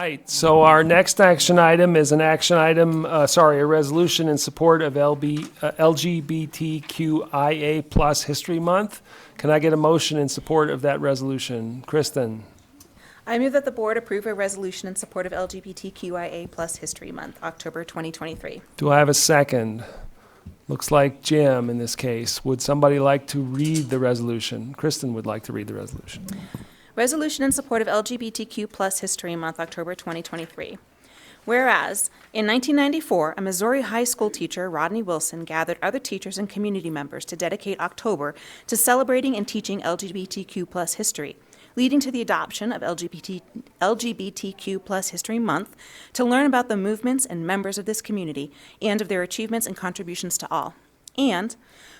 right, so our next action item is a resolution in support of LGBTQIA plus History Month. Can I get a motion in support of that resolution? Kristen? I move that the board approve a resolution in support of LGBTQIA plus History Month, October 2023. Do I have a second? Looks like Jim in this case. Would somebody like to read the resolution? Kristen would like to read the resolution. Resolution in support of LGBTQ plus History Month, October 2023. Whereas, in 1994, a Missouri high school teacher, Rodney Wilson, gathered other teachers and community members to dedicate October to celebrating and teaching LGBTQ plus history, leading to the adoption of LGBTQ plus History Month to learn about the movements and members of this community and of their achievements and contributions to all. And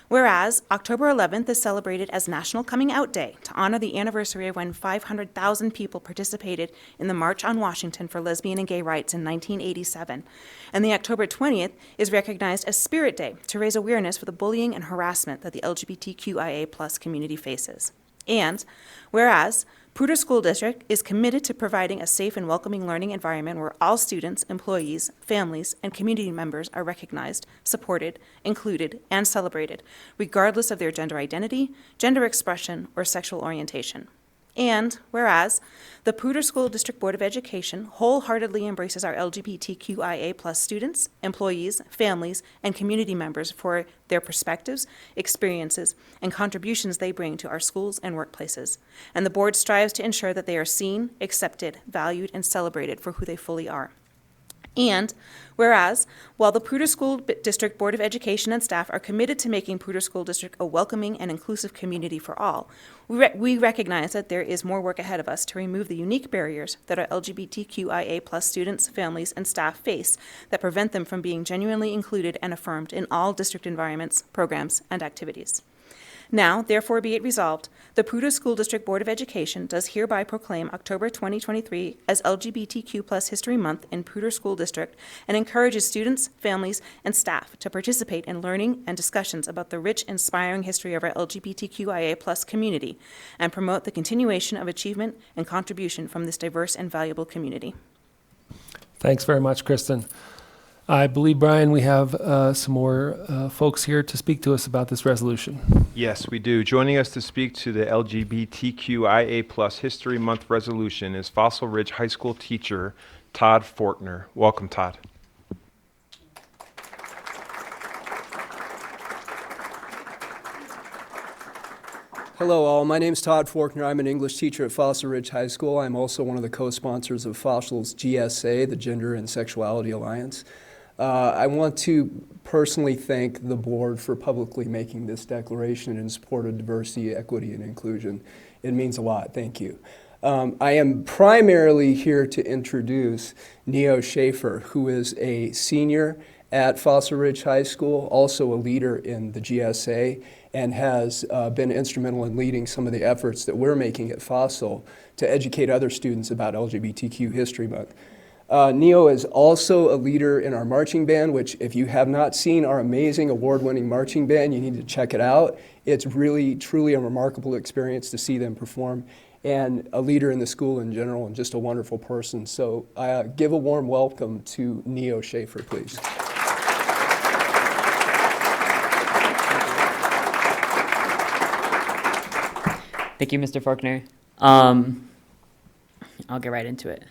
whereas October 11th is celebrated as National Coming Out Day to honor the anniversary of when 500,000 people participated in the March on Washington for lesbian and gay rights in 1987, and the October 20th is recognized as Spirit Day to raise awareness for the bullying and harassment that the LGBTQIA plus community faces. And whereas Poudre School District is committed to providing a safe and welcoming learning environment where all students, employees, families, and community members are recognized, supported, included, and celebrated, regardless of their gender identity, gender expression, or sexual orientation. And whereas the Poudre School District Board of Education wholeheartedly embraces our LGBTQIA plus students, employees, families, and community members for their perspectives, experiences, and contributions they bring to our schools and workplaces. And the board strives to ensure that they are seen, accepted, valued, and celebrated for who they fully are. And whereas, while the Poudre School District Board of Education and staff are committed to making Poudre School District a welcoming and inclusive community for all, we recognize that there is more work ahead of us to remove the unique barriers that our LGBTQIA plus students, families, and staff face that prevent them from being genuinely included and affirmed in all district environments, programs, and activities. Now, therefore be it resolved, the Poudre School District Board of Education does hereby proclaim October 2023 as LGBTQ plus History Month in Poudre School District and encourages students, families, and staff to participate in learning and discussions about the rich, inspiring history of our LGBTQIA plus community and promote the continuation of achievement and contribution from this diverse and valuable community. Thanks very much, Kristen. I believe, Brian, we have some more folks here to speak to us about this resolution. Yes, we do. Joining us to speak to the LGBTQIA plus History Month resolution is Fossil Ridge High School teacher Todd Fortner. Welcome, Todd. Hello all, my name is Todd Forkner. I'm an English teacher at Fossil Ridge High School. I'm also one of the co-sponsors of Fossil's GSA, the Gender and Sexuality Alliance. I want to personally thank the board for publicly making this declaration in support of diversity, equity, and inclusion. It means a lot, thank you. I am primarily here to introduce Neo Schaefer, who is a senior at Fossil Ridge High School, also a leader in the GSA, and has been instrumental in leading some of the efforts that we're making at Fossil to educate other students about LGBTQ History Month. Neo is also a leader in our marching band, which if you have not seen our amazing award-winning marching band, you need to check it out. It's really, truly a remarkable experience to see them perform, and a leader in the school in general, and just a wonderful person. So give a warm welcome to Neo Schaefer, please. Thank you, Mr. Faulkner. I'll get right into it.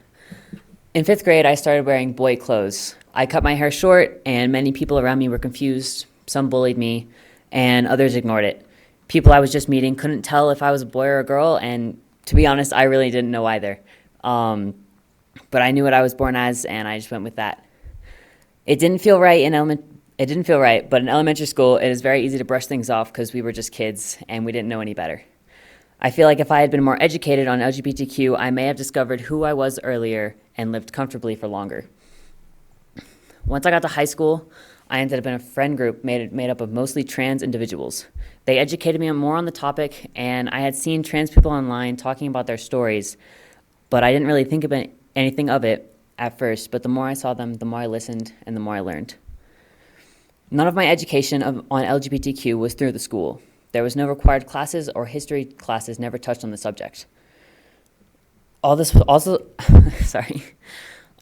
In 5th grade, I started wearing boy clothes. I cut my hair short, and many people around me were confused. Some bullied me, and others ignored it. People I was just meeting couldn't tell if I was a boy or a girl, and to be honest, I really didn't know either. But I knew what I was born as, and I just went with that. It didn't feel right, but in elementary school, it is very easy to brush things off because we were just kids, and we didn't know any better. I feel like if I had been more educated on LGBTQ, I may have discovered who I was earlier and lived comfortably for longer. Once I got to high school, I ended up in a friend group made up of mostly trans individuals. They educated me more on the topic, and I had seen trans people online talking about their stories, but I didn't really think about anything of it at first, but the more I saw them, the more I listened, and the more I learned. None of my education on LGBTQ was through the school. There was no required classes or history classes never touched on the subject. all this also, sorry,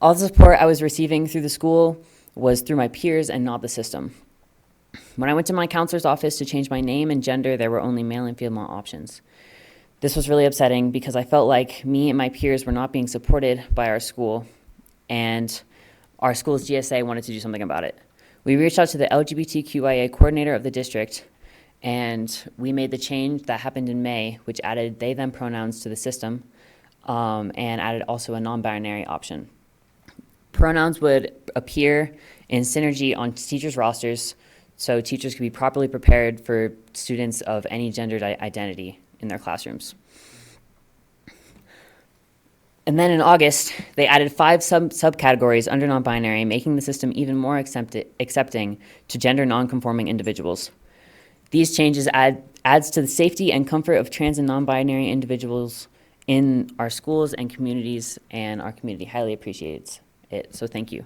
all the support I was receiving through the school was through my peers and not the system. When I went to my counselor's office to change my name and gender, there were only male and female options. This was really upsetting because I felt like me and my peers were not being supported by our school, and our school's GSA wanted to do something about it. We reached out to the LGBTQIA coordinator of the district, and we made the change that happened in May, which added they, them pronouns to the system, and added also a non-binary option. Pronouns would appear in synergy on teachers' rosters, so teachers could be properly prepared for students of any gendered identity in their classrooms. And then in August, they added 5 subcategories under non-binary, making the system even more accepting to gender non-conforming individuals. These changes adds to the safety and comfort of trans and non-binary individuals in our schools and communities, and our community highly appreciates it, so thank you.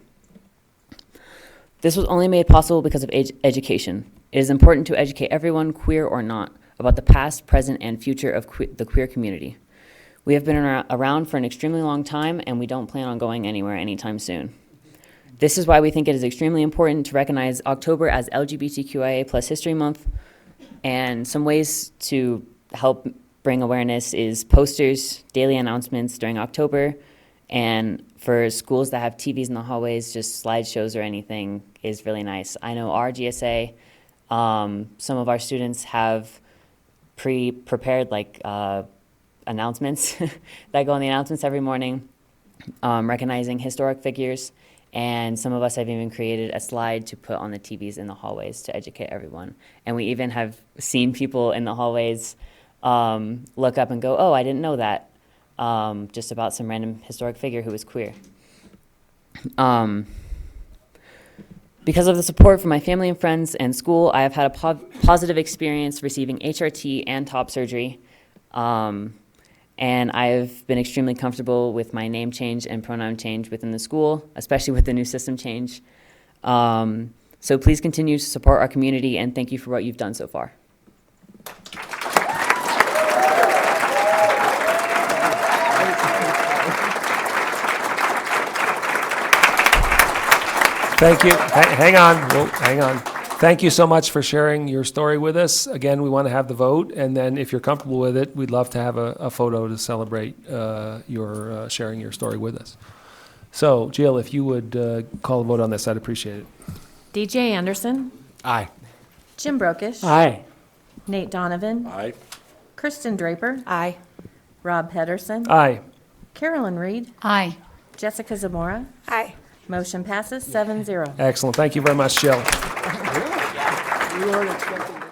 This was only made possible because of education. It is important to educate everyone, queer or not, about the past, present, and future of the queer community. We have been around for an extremely long time, and we don't plan on going anywhere anytime soon. This is why we think it is extremely important to recognize October as LGBTQIA plus History Month, and some ways to help bring awareness is posters, daily announcements during October, and for schools that have TVs in the hallways, just slideshows or anything is really nice. I know our GSA, some of our students have prepared like announcements that go in the announcements every morning, recognizing historic figures, and some of us have even created a slide to put on the TVs in the hallways to educate everyone. And we even have seen people in the hallways look up and go, oh, I didn't know that, just about some random historic figure who was queer. Because of the support from my family and friends and school, I have had a positive experience receiving HRT and top surgery. And I've been extremely comfortable with my name change and pronoun change within the school, especially with the new system change. So please continue to support our community, and thank you for what you've done so far. Thank you. Hang on. Whoa, hang on. Thank you so much for sharing your story with us. Again, we want to have the vote, and then if you're comfortable with it, we'd love to have a photo to celebrate your sharing your story with us. So, Jill, if you would call a vote on this, I'd appreciate it. DJ Anderson. Aye. Jim Brokish. Aye. Nate Donovan. Aye. Kristen Draper. Aye. Rob Pedersen. Aye. Carolyn Reed. Aye. Jessica Zamora. Aye. Motion passes 7-0. Excellent. Thank you very much, Jill. We weren't expecting that.